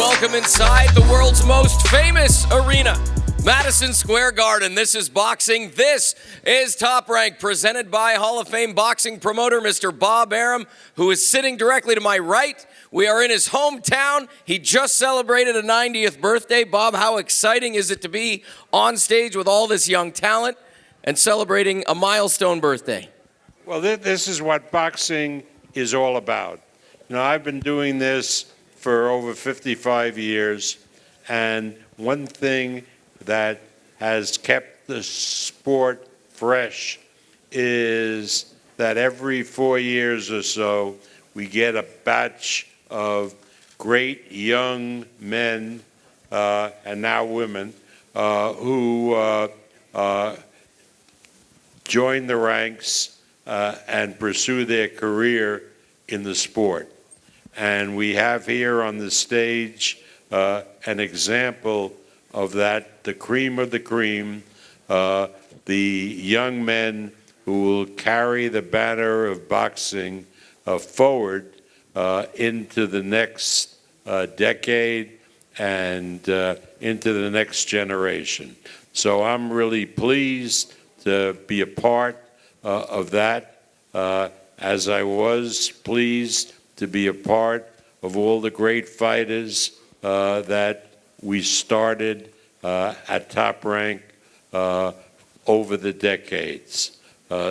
welcome inside the world's most famous arena, Madison Square Garden. This is boxing. This is Top Rank, presented by Hall of Fame boxing promoter Mr. Bob Arum, who is sitting directly to my right. We are in his hometown. He just celebrated a 90th birthday. Bob, how exciting is it to be on stage with all this young talent and celebrating a milestone birthday? Well, this is what boxing is all about. You know, I've been doing this for over 55 years, and one thing that has kept the sport fresh is that every 4 years or so, we get a batch of great young men and now women who join the ranks and pursue their career in the sport. And we have here on the stage an example of that, the cream of the cream, the young men who will carry the banner of boxing forward into the next decade and into the next generation. So I'm really pleased to be a part of that, as I was pleased to be a part of all the great fighters that we started at Top Rank over the decades.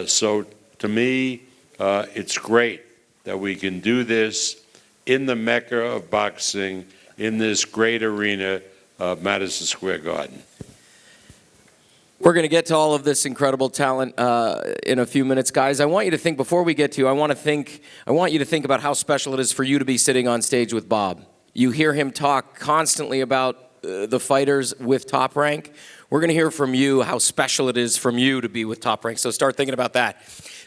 So to me, it's great that we can do this in the Mecca of boxing, in this great arena of Madison Square Garden. We're going to get to all of this incredible talent in a few minutes, guys. I want you to think, before we get to you, I want you to think about how special it is for you to be sitting on stage with Bob. You hear him talk constantly about the fighters with Top Rank. We're going to hear from you how special it is from you to be with Top Rank, so start thinking about that.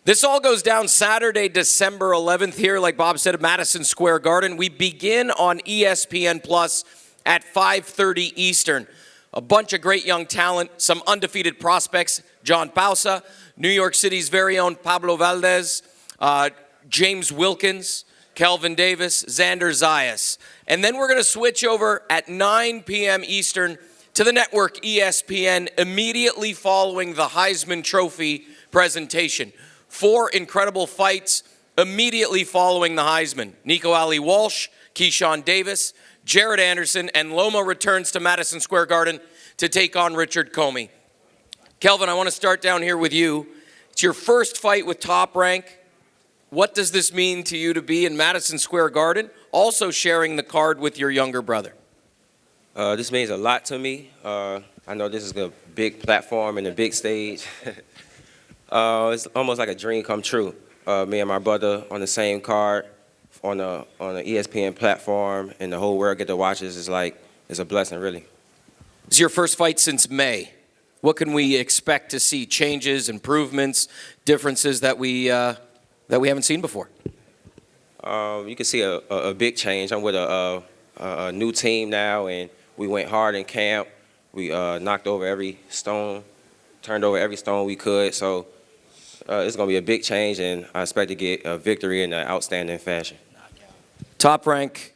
This all goes down Saturday, December 11th here, like Bob said, at Madison Square Garden. We begin on ESPN Plus at 5:30 Eastern. A bunch of great young talent, some undefeated prospects, John Pausa, New York City's very own Pablo Valdez, James Wilkins, Kelvin Davis, Xander Zayas. And then we're going to switch over at 9 p.m. Eastern to the network ESPN immediately following the Heisman Trophy presentation. 4 incredible fights immediately following the Heisman. Nico Ali Walsh, Keyshawn Davis, Jared Anderson, and Loma returns to Madison Square Garden to take on Richard Commey. Kelvin, I want to start down here with you. It's your first fight with Top Rank. What does this mean to you to be in Madison Square Garden, also sharing the card with your younger brother? This means a lot to me. I know this is a big platform and a big stage. It's almost like a dream come true. Me and my brother on the same card, on the ESPN platform, and the whole world get to watch this. It's a blessing, really. It's your first fight since May. What can we expect to see? Changes, improvements, differences that we haven't seen before? You can see a big change. I'm with a new team now, and we went hard in camp. We knocked over every stone, turned over every stone we could. So it's going to be a big change, and I expect to get a victory in an outstanding fashion. Top Rank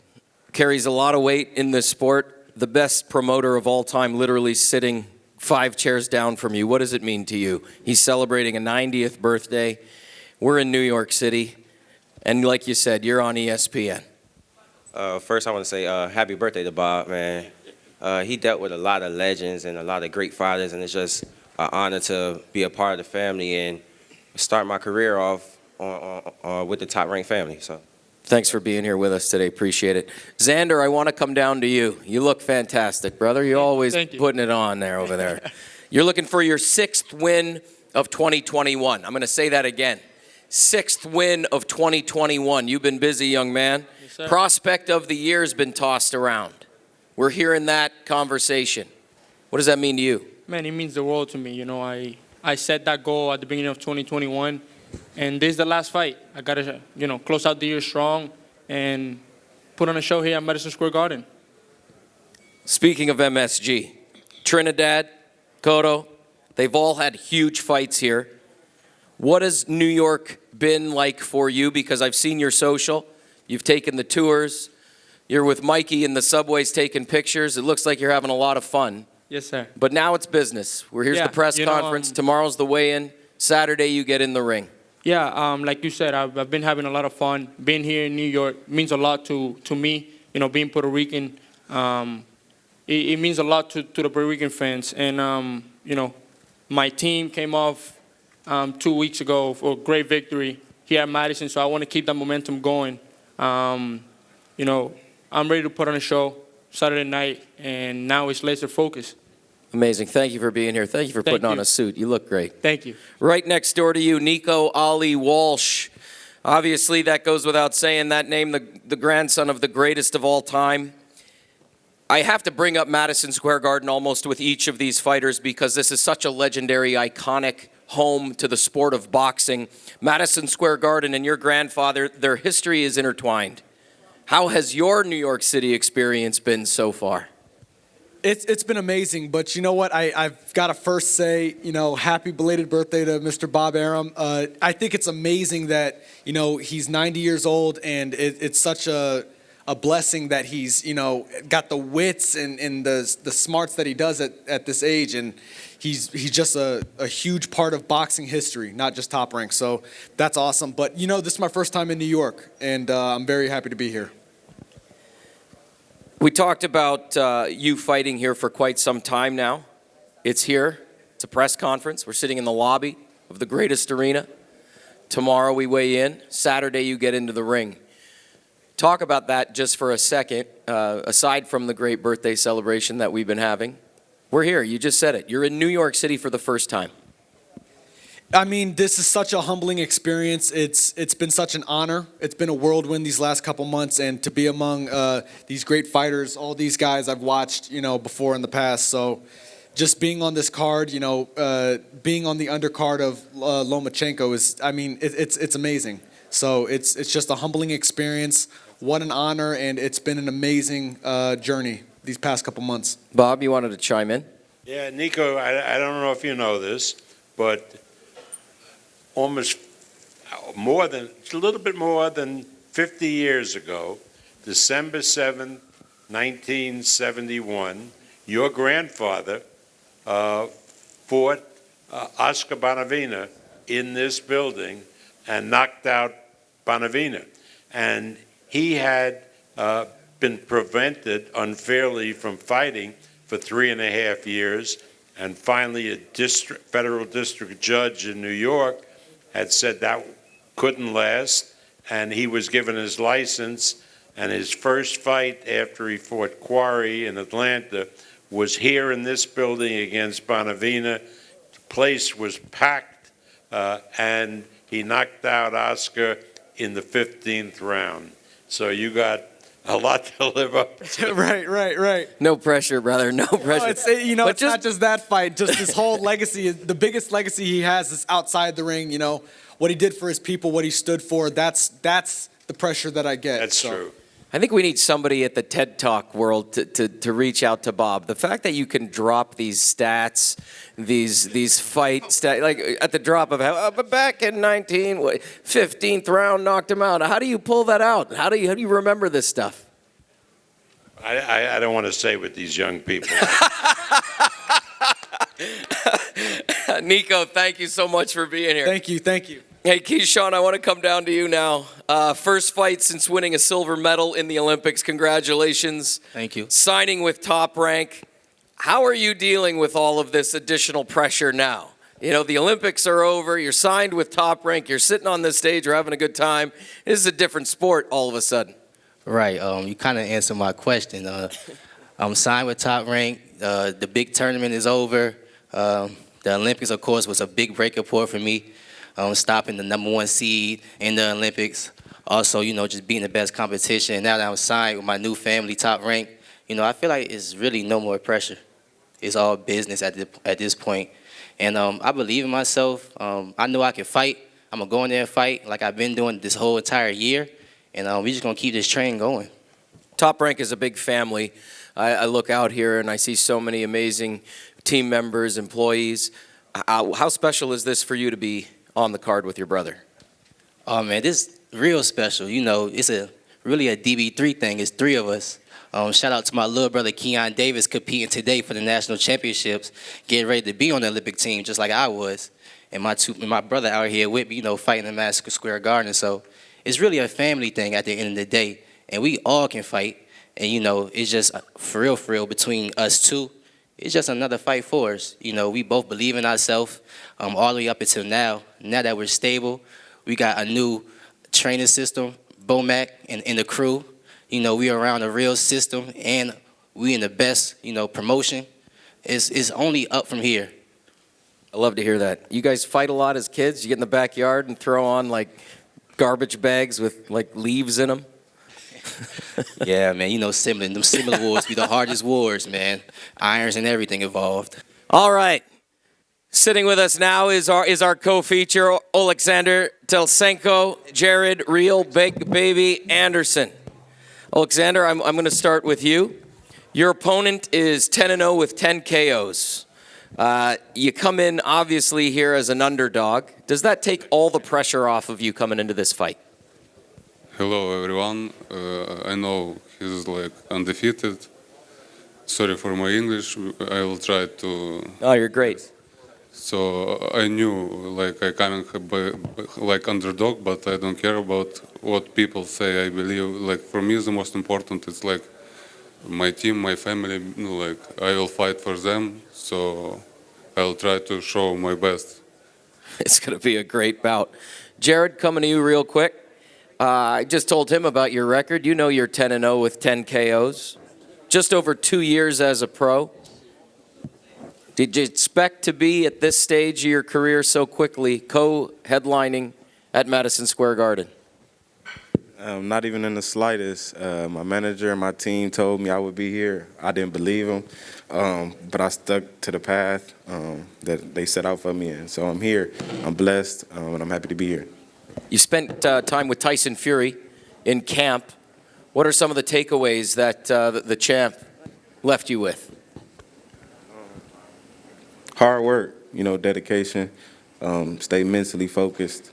carries a lot of weight in this sport. The best promoter of all time literally sitting 5 chairs down from you. What does it mean to you? He's celebrating a 90th birthday. We're in New York City. And like you said, you're on ESPN. First, I want to say happy birthday to Bob, man. He dealt with a lot of legends and a lot of great fighters, and it's just an honor to be a part of the family and start my career off with the Top Rank family. So. Thanks for being here with us today. Appreciate it. Xander, I want to come down to you. You look fantastic, brother. You're always putting it on there over there. You're looking for your 6th win of 2021. I'm going to say that again. 6th win of 2021. You've been busy, young man. Yes, Prospect of the year has been tossed around. We're hearing that conversation. What does that mean to you? Man, it means the world to me. You know, I set that goal at the beginning of 2021. And this is the last fight. I got to, close out the year strong and put on a show here at Madison Square Garden. Speaking of MSG, Trinidad, Cotto, they've all had huge fights here. What has New York been like for you? Because I've seen your social. You've taken the tours. You're with Mikey in the subways taking pictures. It looks like you're having a lot of fun. Yes, sir. But now it's business. Here's the press conference. Tomorrow's the weigh-in. Saturday, you get in the ring. Yeah, like you said, I've been having a lot of fun. Being here in New York means a lot to me. You know, being Puerto Rican, it means a lot to the Puerto Rican fans. And, you know, my team came off 2 weeks ago for a great victory here at Madison, so I want to keep that momentum going. You know, I'm ready to put on a show Saturday night, and now it's laser focus. Amazing. Thank you for being here. Thank you for putting on a suit. You look great. Thank you. Right next door to you, Nico Ali Walsh. Obviously, that goes without saying, that name, the grandson of the greatest of all time. I have to bring up Madison Square Garden almost with each of these fighters because this is such a legendary, iconic home to the sport of boxing. Madison Square Garden and your grandfather, their history is intertwined. How has your New York City experience been so far? It's been amazing, but you know what? I've got to first say, you know, happy belated birthday to Mr. Bob Arum. I think it's amazing that, you know, he's 90 years old, and it's such a blessing that he's, you know, got the wits and the smarts that he does at this age, and he's just a huge part of boxing history, not just Top Rank. So that's awesome. But, you know, this is my first time in New York, and I'm very happy to be here. We talked about you fighting here for quite some time now. It's here. It's a press conference. We're sitting in the lobby of the greatest arena. Tomorrow we weigh in. Saturday you get into the ring. Talk about that just for a second, aside from the great birthday celebration that we've been having. We're here. You just said it. You're in New York City for the first time. I mean, this is such a humbling experience. It's been such an honor. It's been a whirlwind these last couple months, and to be among these great fighters, all these guys I've watched, you know, before in the past. So, just being on this card, you know, being on the undercard of Lomachenko is, I mean, it's amazing. So it's just a humbling experience. What an honor, and it's been an amazing journey these past couple months. Bob, you wanted to chime in? Yeah, Nico, I don't know if you know this, but almost a little bit more than 50 years ago, December 7th, 1971, your grandfather fought Oscar Bonavena in this building and knocked out Bonavena. And he had been prevented unfairly from fighting for 3.5 years, and finally a federal district judge in New York had said that couldn't last, and he was given his license, and his first fight after he fought Quarry in Atlanta was here in this building against Bonavena. The place was packed, and he knocked out Oscar in the 15th round. So you got a lot to live up to. Right. No pressure, brother. No pressure. No, it's not just that fight. Just his whole legacy. The biggest legacy he has is outside the ring. You know what he did for his people, what he stood for. That's the pressure that I get. That's true. I think we need somebody at the TED Talk world to reach out to Bob. The fact that you can drop these stats, these fight stats, like at the drop of back in 15th round, knocked him out. How do you pull that out? How do you remember this stuff? I don't want to say with these young people. Nico, thank you so much for being here. Thank you. Hey, Keyshawn, I want to come down to you now. First fight since winning a silver medal in the Olympics. Congratulations. Thank you. Signing with Top Rank. How are you dealing with all of this additional pressure now? You know, the Olympics are over. You're signed with Top Rank. You're sitting on this stage. You're having a good time. This is a different sport all of a sudden. Right. You kind of answered my question. I'm signed with Top Rank. The big tournament is over. The Olympics, of course, was a big breaking point for me. Stopping the #1 seed in the Olympics. Also, you know, just being the best competition. And now that I'm signed with my new family, Top Rank, you know, I feel like it's really no more pressure. It's all business at this point. And I believe in myself. I know I can fight. I'm going to go in there and fight like I've been doing this whole entire year. And we're just going to keep this train going. Top Rank is a big family. I look out here and I see so many amazing team members, employees. How special is this for you to be on the card with your brother? Oh, man, this is real special. You know, it's a really a DB3 thing. It's three of us. Shout out to my little brother Keyshawn Davis competing today for the national championships, getting ready to be on the Olympic team just like I was. And my brother out here with me, you know, fighting in Madison Square Garden. So it's really a family thing at the end of the day. And we all can fight. And, you know, it's just for real, between us two, it's just another fight for us. You know, we both believe in ourselves all the way up until now. Now that we're stable, we got a new training system, BOMAC, and the crew. You know, we are around a real system, and we in the best, you know, promotion. It's only up from here. I love to hear that. You guys fight a lot as kids? You get in the backyard and throw on, like, garbage bags with, like, leaves in them? Yeah, man, you know, them similar wars be the hardest wars, man. Irons and everything involved. All right. Sitting with us now is our co-feature, Oleksandr Teslenko, Jared Real Big Baby Anderson. Oleksandr, I'm going to start with you. Your opponent is 10-0 with 10 KOs. You come in, obviously, here as an underdog. Does that take all the pressure off of you coming into this fight? Hello, everyone. I know he's like undefeated. Sorry for my English. I will try to. Oh, you're great. So I knew like I coming like underdog, but I don't care about what people say. I believe like for me the most important is like my team, my family. Like I will fight for them. So I'll try to show my best. It's going to be a great bout. Jared, coming to you real quick. I just told him about your record. You know you're 10-0 with 10 KOs. Just over 2 years as a pro. Did you expect to be at this stage of your career so quickly, co-headlining at Madison Square Garden? Not even in the slightest. My manager and my team told me I would be here. I didn't believe them, but I stuck to the path that they set out for me. And so I'm here. I'm blessed, and I'm happy to be here. You spent time with Tyson Fury in camp. What are some of the takeaways that the champ left you with? Hard work, you know, dedication, stay mentally focused.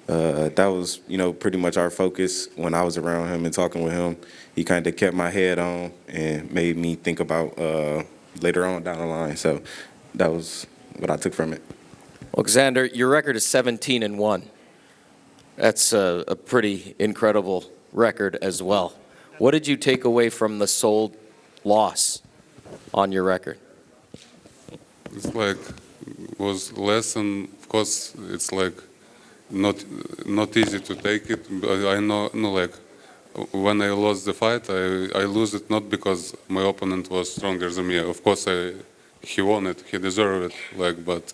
That was, you know, pretty much our focus when I was around him and talking with him. He kind of kept my head on and made me think about later on down the line. So that was what I took from it. Well, Xander, your record is 17-1. That's a pretty incredible record as well. What did you take away from the sole loss on your record? It's like was lesson. Of course, it's like not easy to take it. But I know like when I lost the fight, I lose it not because my opponent was stronger than me. Of course, he won it. He deserved it. Like, but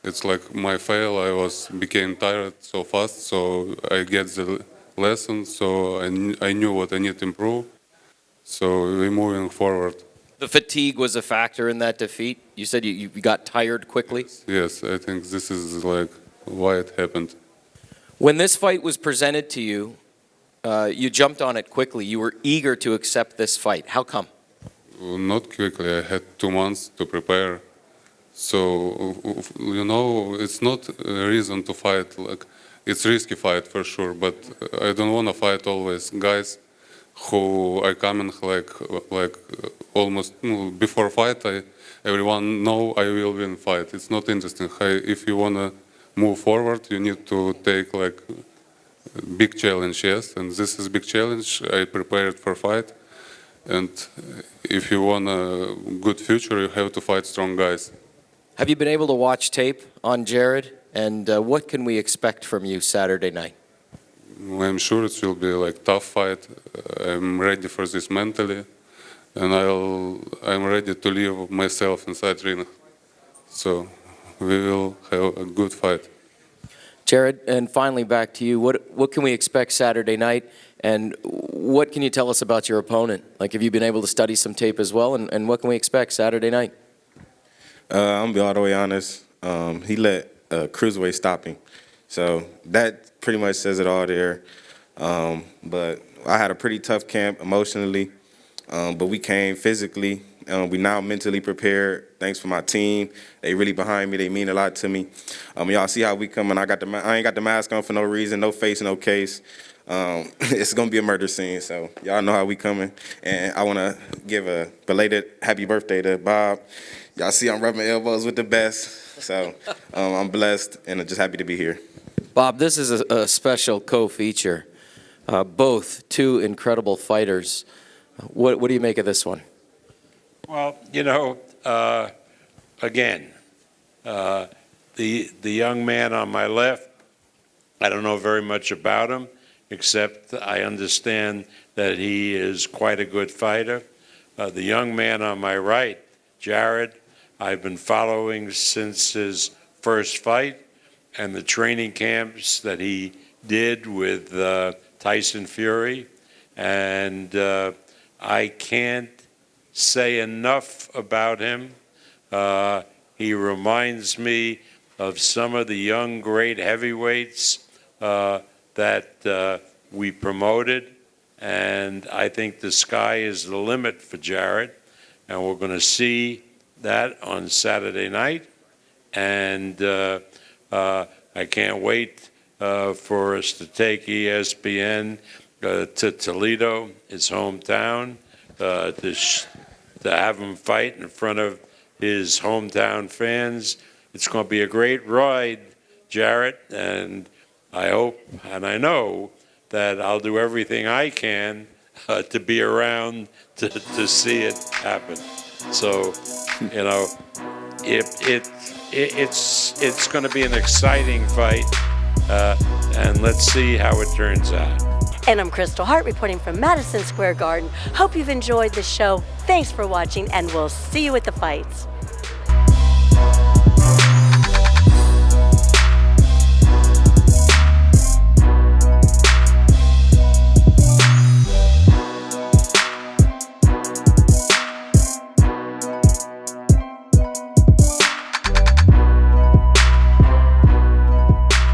it's like my fail. I became tired so fast. So I get the lesson. So I knew what I need to improve. So we're moving forward. The fatigue was a factor in that defeat. You said you got tired quickly. Yes, I think this is like why it happened. When this fight was presented to you, you jumped on it quickly. You were eager to accept this fight. How come? Not quickly. I had 2 months to prepare. So, you know, it's not a reason to fight. Like, it's a risky fight for sure, but I don't want to fight always guys who I come in like almost before fight. Everyone know I will win fight. It's not interesting. If you want to move forward, you need to take like big challenge, yes, and this is big challenge. I prepared for fight, and if you want a good future, you have to fight strong guys. Have you been able to watch tape on Jared? And what can we expect from you Saturday night? I'm sure it will be like tough fight. I'm ready for this mentally, and I'm ready to leave myself inside ring. So we will have a good fight. Jared, and finally back to you. What can we expect Saturday night? And what can you tell us about your opponent? Like, have you been able to study some tape as well? And what can we expect Saturday night? I'm gonna be all the way honest. He let cruiserweight stop him, so that pretty much says it all there. But I had a pretty tough camp emotionally, but we came physically. We now mentally prepared. Thanks for my team. They really behind me. They mean a lot to me. Y'all see how we coming. I ain't got the mask on for no reason. No face, no case. It's going to be a murder scene, so y'all know how we coming. And I want to give a belated happy birthday to Bob. Y'all see I'm rubbing elbows with the best, so I'm blessed and just happy to be here. Bob, this is a special co-feature. Both two incredible fighters. What do you make of this one? Well, again, the young man on my left, I don't know very much about him, except I understand that he is quite a good fighter. The young man on my right, Jared, I've been following since his first fight and the training camps that he did with Tyson Fury. And I can't say enough about him. He reminds me of some of the young, great heavyweights that we promoted. And I think the sky is the limit for Jared. And we're going to see that on Saturday night. And I can't wait for us to take ESPN to Toledo, his hometown, to have him fight in front of his hometown fans. It's going to be a great ride, Jarrett, and I hope and I know that I'll do everything I can to be around to see it happen. So, it's going to be an exciting fight, and let's see how it turns out. And I'm Kristal Hart reporting from Madison Square Garden. Hope you've enjoyed the show. Thanks for watching, and we'll see you at the fights.